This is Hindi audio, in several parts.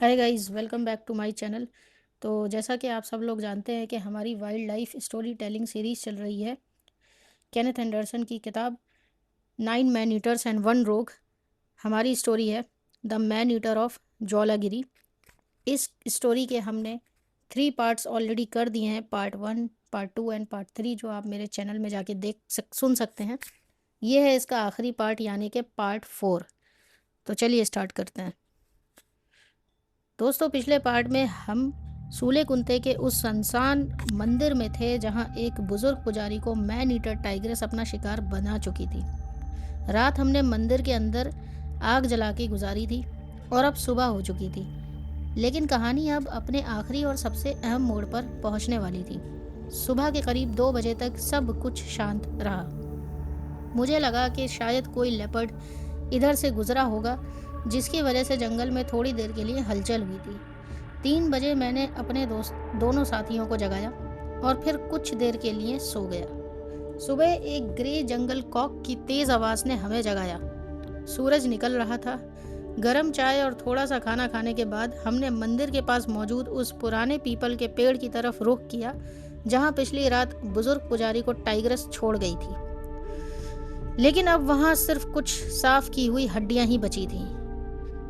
Hi guys, welcome back to my channel. तो जैसा कि आप सब लोग जानते हैं कि हमारी wild life story telling series चल रही है। केनेथ एंडरसन की किताब nine man eaters and one रोग। हमारी स्टोरी है द मैन ईटर ऑफ ज्वालागिरी। इस स्टोरी के हमने 3 पार्ट्स ऑलरेडी कर दिए हैं, पार्ट 1, पार्ट 2 एंड पार्ट 3, जो आप मेरे चैनल में जाके सुन सकते हैं। ये है इसका आखिरी पार्ट, यानी कि पार्ट 4। तो चलिए स्टार्ट करते हैं। दोस्तों, पिछले पार्ट में हम सूले कुंते के उस सुनसान मंदिर में थे जहां एक बुजुर्ग पुजारी को मैन ईटर टाइग्रेस अपना शिकार बना चुकी थी। रात हमने मंदिर के अंदर आग जला के गुजारी थी और अब सुबह हो चुकी थी। लेकिन कहानी अब अपने आखिरी और सबसे अहम मोड़ पर पहुंचने वाली थी। सुबह के करीब 2 बजे तक सब कुछ शांत रहा। मुझे लगा कि शायद कोई लेपर्ड इधर से गुजरा होगा, जिसकी वजह से जंगल में थोड़ी देर के लिए हलचल हुई थी। 3 बजे मैंने अपने दोनों साथियों को जगाया और फिर कुछ देर के लिए सो गया। सुबह एक ग्रे जंगल कॉक की तेज आवाज ने हमें जगाया। सूरज निकल रहा था। गरम चाय और थोड़ा सा खाना खाने के बाद हमने मंदिर के पास मौजूद उस पुराने पीपल के पेड़ की तरफ रुख किया, जहां पिछली रात बुजुर्ग पुजारी को टाइग्रेस छोड़ गई थी। लेकिन अब वहां सिर्फ कुछ साफ की हुई हड्डियां ही बची थीं।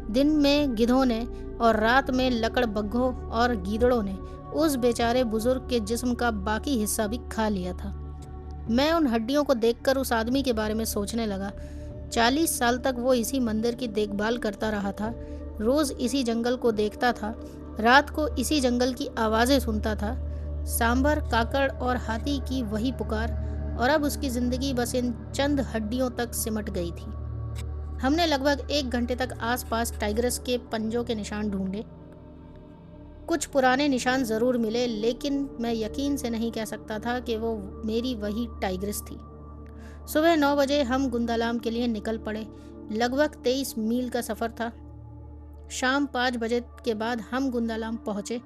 दिन में गिधों ने और रात में लकड़बग्घों और गीदड़ों ने उस बेचारे बुजुर्ग के जिस्म का बाकी हिस्सा भी खा लिया था। मैं उन हड्डियों को देखकर उस आदमी के बारे में सोचने लगा। 40 साल तक वो इसी मंदिर की देखभाल करता रहा था, रोज इसी जंगल को देखता था, रात को इसी जंगल की आवाजें सुनता था, सांभर, काकड़ और हाथी की वही पुकार, और अब उसकी जिंदगी बस इन चंद हड्डियों तक सिमट गई थी। हमने लगभग 1 घंटे तक आसपास टाइग्रेस के पंजों के निशान ढूंढे। कुछ पुराने निशान जरूर मिले, लेकिन मैं यकीन से नहीं कह सकता था कि वो मेरी वही टाइग्रेस थी। सुबह 9 बजे हम गुंदालाम के लिए निकल पड़े। लगभग 23 मील का सफर था। शाम 5 बजे के बाद हम गुंदालाम पहुंचे।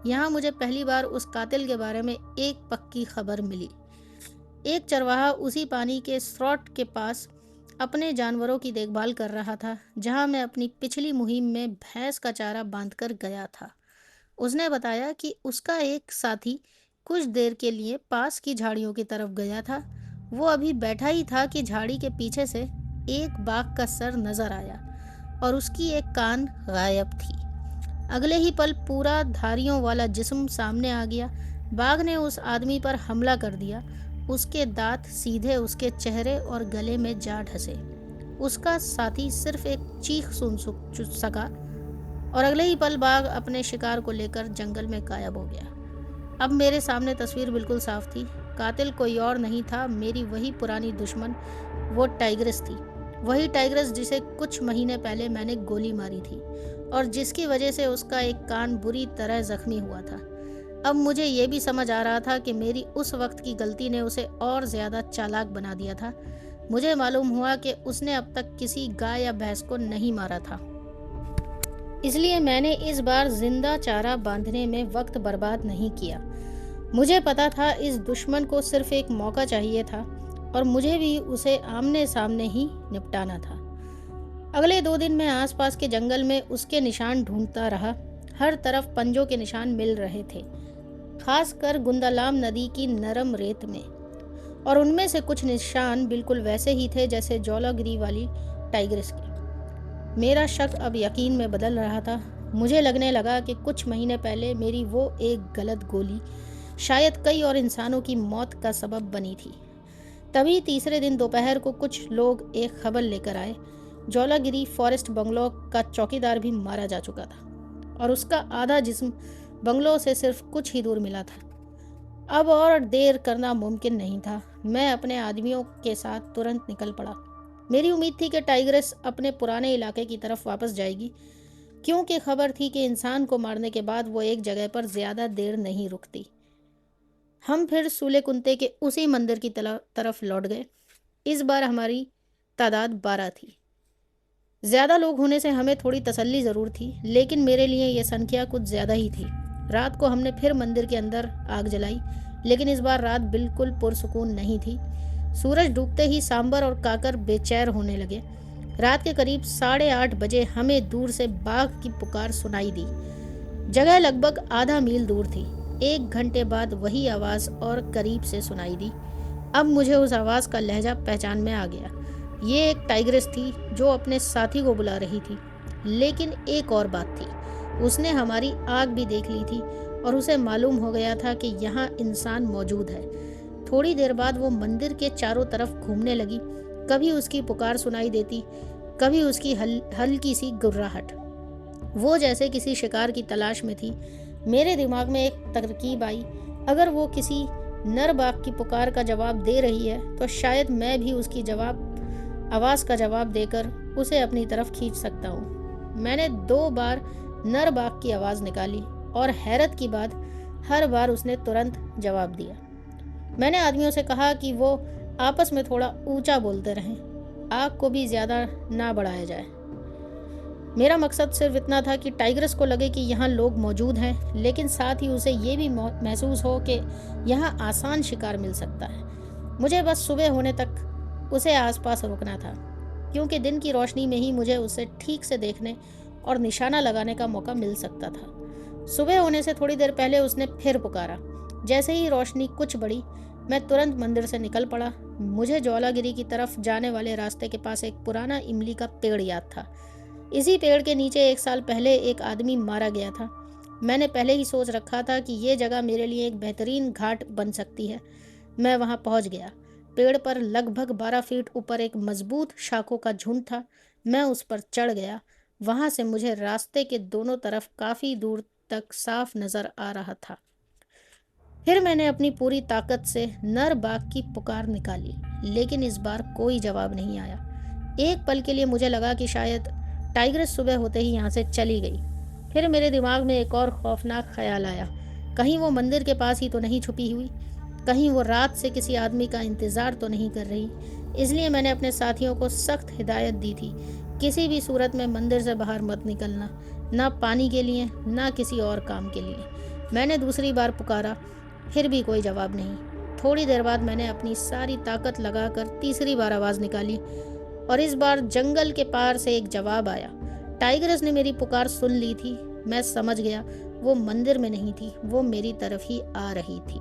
यहाँ मुझे पहली बार उस कातिल के बारे में एक पक्की खबर मिली। एक चरवाहा उसी पानी के स्रोत के पास अपने जानवरों की देखभाल कर रहा था, जहां मैं अपनी पिछली मुहिम में भैंस का चारा बांधकर गया था। उसने बताया कि उसका एक साथी कुछ देर के लिए पास की झाड़ियों की तरफ गया था। वो अभी बैठा ही था कि झाड़ी के पीछे से एक बाघ का सर नजर आया और उसकी एक कान गायब थी। अगले ही पल पूरा धारियों वाला जिस्म सामने आ गया। बाघ ने उस आदमी पर हमला कर दिया। उसके दांत सीधे उसके चेहरे और गले में जा ढसे। उसका साथी सिर्फ एक चीख सुन सका और अगले ही पल बाघ अपने शिकार को लेकर जंगल में गायब हो गया। अब मेरे सामने तस्वीर बिल्कुल साफ थी। कातिल कोई और नहीं था, मेरी वही पुरानी दुश्मन, वो टाइग्रेस थी। वही टाइग्रेस जिसे कुछ महीने पहले मैंने गोली मारी थी और जिसकी वजह से उसका एक कान बुरी तरह जख्मी हुआ था। अब मुझे ये भी समझ आ रहा था कि मेरी उस वक्त की गलती ने उसे और ज्यादा चालाक बना दिया था। मुझे मालूम हुआ कि उसने अब तक किसी गाय या भैंस को नहीं मारा था, इसलिए मैंने इस बार जिंदा चारा बांधने में वक्त बर्बाद नहीं किया। मुझे पता था इस दुश्मन को सिर्फ एक मौका चाहिए था और मुझे भी उसे आमने सामने ही निपटाना था। अगले 2 दिन मैं आसपास के जंगल में उसके निशान ढूंढता रहा। हर तरफ पंजों के निशान मिल रहे थे, खासकर गुंदालाम नदी की नरम रेत में, और उनमें से कुछ निशान बिल्कुल वैसे ही थे जैसे ज्वालागिरी वाली टाइग्रेस के। मेरा शक अब यकीन में बदल रहा था। मुझे लगने लगा कि कुछ महीने पहले मेरी वो एक गलत गोली शायद कई और इंसानों की मौत का सबब बनी थी। तभी तीसरे दिन दोपहर को कुछ लोग एक खबर लेकर आए। ज्वालागिरी फॉरेस्ट बंगलो का चौकीदार भी मारा जा चुका था और उसका आधा जिस्म बंगलो से सिर्फ कुछ ही दूर मिला था। अब और देर करना मुमकिन नहीं था। मैं अपने आदमियों के साथ तुरंत निकल पड़ा। मेरी उम्मीद थी कि टाइग्रेस अपने पुराने इलाके की तरफ वापस जाएगी, क्योंकि खबर थी कि इंसान को मारने के बाद वो एक जगह पर ज्यादा देर नहीं रुकती। हम फिर सूले कुंते के उसी मंदिर की तरफ लौट गए। इस बार हमारी तादाद 12 थी। ज्यादा लोग होने से हमें थोड़ी तसल्ली जरूर थी, लेकिन मेरे लिए यह संख्या कुछ ज्यादा ही थी। रात को हमने फिर मंदिर के अंदर आग जलाई, लेकिन इस बार रात बिल्कुल पुरसुकून नहीं थी। सूरज डूबते ही सांबर और काकर बेचैन होने लगे। रात के करीब 8:30 बजे हमें दूर से बाघ की पुकार सुनाई दी। जगह लगभग आधा मील दूर थी। 1 घंटे बाद वही आवाज़ और करीब से सुनाई दी। अब मुझे उस आवाज़ का लहजा पहचान में आ गया। ये एक टाइग्रेस थी जो अपने साथी को बुला रही थी। लेकिन एक और बात थी, उसने हमारी आग भी देख ली थी और उसे मालूम हो गया था कि यहाँ इंसान मौजूद है। थोड़ी देर बाद वो मंदिर के चारों तरफ घूमने लगी। कभी उसकी पुकार सुनाई देती, कभी उसकी हल्की सी गुर्राहट। वो जैसे किसी शिकार की तलाश में थी। मेरे दिमाग में एक तरकीब आई, अगर वो किसी नर बाघ की पुकार का जवाब दे रही है तो शायद मैं भी उसकी आवाज़ का जवाब देकर उसे अपनी तरफ खींच सकता हूँ। मैंने 2 बार नर बाघ की आवाज़ निकाली और हैरत की बात, हर बार उसने तुरंत जवाब दिया। मैंने आदमियों से कहा कि वो आपस में थोड़ा ऊंचा बोलते रहें, आग को भी ज़्यादा ना बढ़ाया जाए। मेरा मकसद सिर्फ इतना था कि टाइग्रेस को लगे कि यहाँ लोग मौजूद हैं, लेकिन साथ ही उसे ये भी महसूस हो कि यहाँ आसान शिकार मिल सकता है। मुझे बस सुबह होने तक उसे आसपास रुकना था, क्योंकि दिन की रोशनी में ही मुझे उसे ठीक से देखने और निशाना लगाने का मौका मिल सकता था। सुबह होने से थोड़ी देर पहले उसने फिर पुकारा। जैसे ही रोशनी कुछ बढ़ी, मैं तुरंत मंदिर से निकल पड़ा। मुझे ज्वालागिरी की तरफ जाने वाले रास्ते के पास एक पुराना इमली का पेड़ याद था। इसी पेड़ के नीचे 1 साल पहले एक आदमी मारा गया था। मैंने पहले ही सोच रखा था कि ये जगह मेरे लिए एक बेहतरीन घाट बन सकती है। मैं वहां पहुंच गया। पेड़ पर लगभग 12 फीट ऊपर एक मजबूत शाखों का झुंड था। मैं उस पर चढ़ गया। वहां से मुझे रास्ते के दोनों तरफ काफ़ी दूर तक साफ नज़र आ रहा था। फिर मैंने अपनी पूरी ताकत से नर बाघ की पुकार निकाली, लेकिन इस बार कोई जवाब नहीं आया। एक पल के लिए मुझे लगा कि शायद टाइग्रेस सुबह होते ही यहाँ से चली गई। फिर मेरे दिमाग में एक और खौफनाक ख्याल आया, कहीं वो मंदिर के पास ही तो नहीं छुपी हुई, कहीं वो रात से किसी आदमी का इंतज़ार तो नहीं कर रही। इसलिए मैंने अपने साथियों को सख्त हिदायत दी थी, किसी भी सूरत में मंदिर से बाहर मत निकलना, ना पानी के लिए ना किसी और काम के लिए। मैंने दूसरी बार पुकारा, फिर भी कोई जवाब नहीं। थोड़ी देर बाद मैंने अपनी सारी ताकत लगाकर तीसरी बार आवाज़ निकाली और इस बार जंगल के पार से एक जवाब आया। टाइग्रेस ने मेरी पुकार सुन ली थी। मैं समझ गया वो मंदिर में नहीं थी, वो मेरी तरफ ही आ रही थी।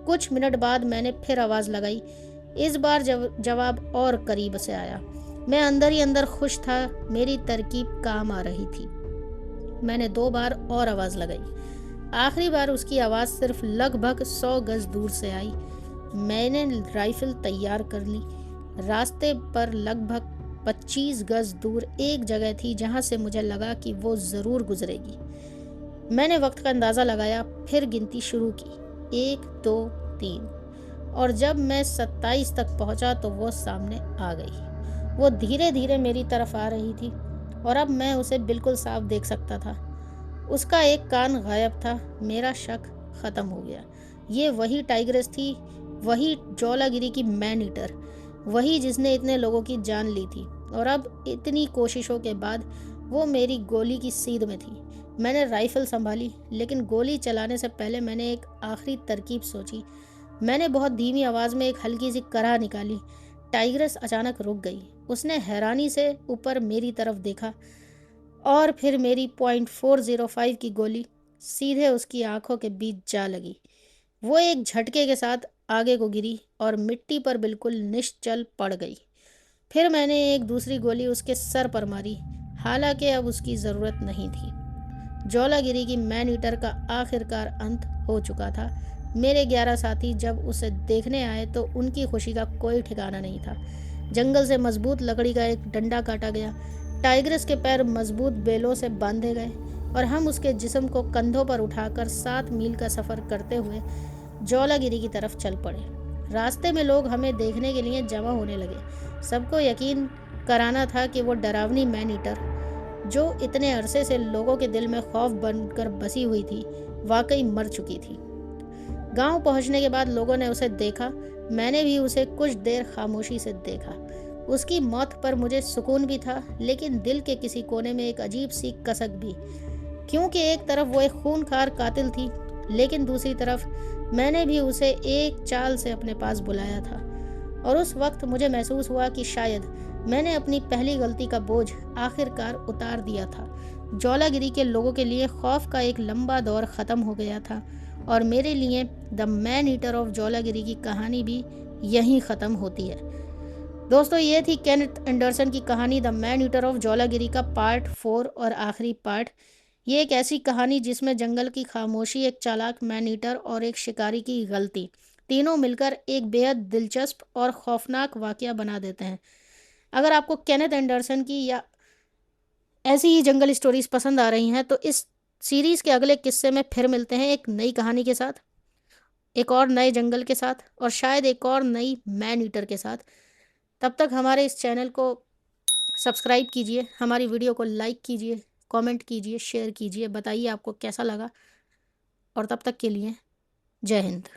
कुछ मिनट बाद मैंने फिर आवाज़ लगाई। इस बार जवाब और करीब से आया। मैं अंदर ही अंदर खुश था, मेरी तरकीब काम आ रही थी। मैंने 2 बार और आवाज़ लगाई। आखिरी बार उसकी आवाज़ सिर्फ लगभग 100 गज दूर से आई। मैंने राइफल तैयार कर ली। रास्ते पर लगभग 25 गज दूर एक जगह थी जहां से मुझे लगा कि वो ज़रूर गुजरेगी। मैंने वक्त का अंदाज़ा लगाया, फिर गिनती शुरू की, 1 2 3, और जब मैं 27 तक पहुंचा तो वो सामने आ गई। वो धीरे धीरे मेरी तरफ आ रही थी और अब मैं उसे बिल्कुल साफ देख सकता था। उसका एक कान गायब था। मेरा शक ख़त्म हो गया। ये वही टाइग्रेस थी, वही ज्वालागिरी की मैन ईटर, वही जिसने इतने लोगों की जान ली थी। और अब इतनी कोशिशों के बाद वो मेरी गोली की सीध में थी। मैंने राइफल संभाली, लेकिन गोली चलाने से पहले मैंने एक आखिरी तरकीब सोची। मैंने बहुत धीमी आवाज़ में एक हल्की सी कराह निकाली। टाइग्रेस अचानक रुक गई। उसने हैरानी से ऊपर मेरी तरफ देखा और फिर मेरी .405 की गोली सीधे उसकी आंखों के बीच जा लगी। वो एक झटके के साथ आगे को गिरी और मिट्टी पर बिल्कुल निश्चल पड़ गई। फिर मैंने एक दूसरी गोली उसके सर पर मारी, हालांकि अब उसकी ज़रूरत नहीं थी। ज्वालागिरी की मैन ईटर का आखिरकार अंत हो चुका था। मेरे 11 साथी जब उसे देखने आए तो उनकी खुशी का कोई ठिकाना नहीं था। जंगल से मजबूत लकड़ी का एक डंडा काटा गया, टाइग्रेस के पैर मजबूत बेलों से बांधे गए और हम उसके जिस्म को कंधों पर उठाकर 7 मील का सफ़र करते हुए ज्वालागिरी की तरफ चल पड़े। रास्ते में लोग हमें देखने के लिए जमा होने लगे। सबको यकीन कराना था कि वो डरावनी मैन ईटर, जो इतने अरसे से लोगों के दिल में खौफ बनकर बसी हुई थी, वाकई मर चुकी थी। गांव पहुंचने के बाद लोगों ने उसे देखा। मैंने भी उसे कुछ देर खामोशी से देखा। उसकी मौत पर मुझे सुकून भी था, लेकिन दिल के किसी कोने में एक अजीब सी कसक भी, क्योंकि एक तरफ वो एक खूनखार कातिल थी, लेकिन दूसरी तरफ मैंने भी उसे एक चाल से अपने पास बुलाया था। और उस वक्त मुझे महसूस हुआ कि शायद मैंने अपनी पहली गलती का बोझ आखिरकार उतार दिया था। जौलागिरी के लोगों के लिए खौफ का एक लंबा दौर ख़त्म हो गया था और मेरे लिए द मैन ईटर ऑफ जौलागिरी की कहानी भी यहीं ख़त्म होती है। दोस्तों, ये थी केनेथ एंडरसन की कहानी द मैन ईटर ऑफ जौलागिरी का पार्ट 4 और आखिरी पार्ट। ये एक ऐसी कहानी जिसमें जंगल की खामोशी, एक चालाक मैन ईटर और एक शिकारी की गलती, तीनों मिलकर एक बेहद दिलचस्प और खौफनाक वाकया बना देते हैं। अगर आपको केनेथ एंडरसन की या ऐसी ही जंगल स्टोरीज पसंद आ रही हैं तो इस सीरीज के अगले किस्से में फिर मिलते हैं एक नई कहानी के साथ, एक और नए जंगल के साथ और शायद एक और नई मैन ईटर के साथ। तब तक हमारे इस चैनल को सब्सक्राइब कीजिए, हमारी वीडियो को लाइक कीजिए, कमेंट कीजिए, शेयर कीजिए, बताइए आपको कैसा लगा। और तब तक के लिए जय हिंद।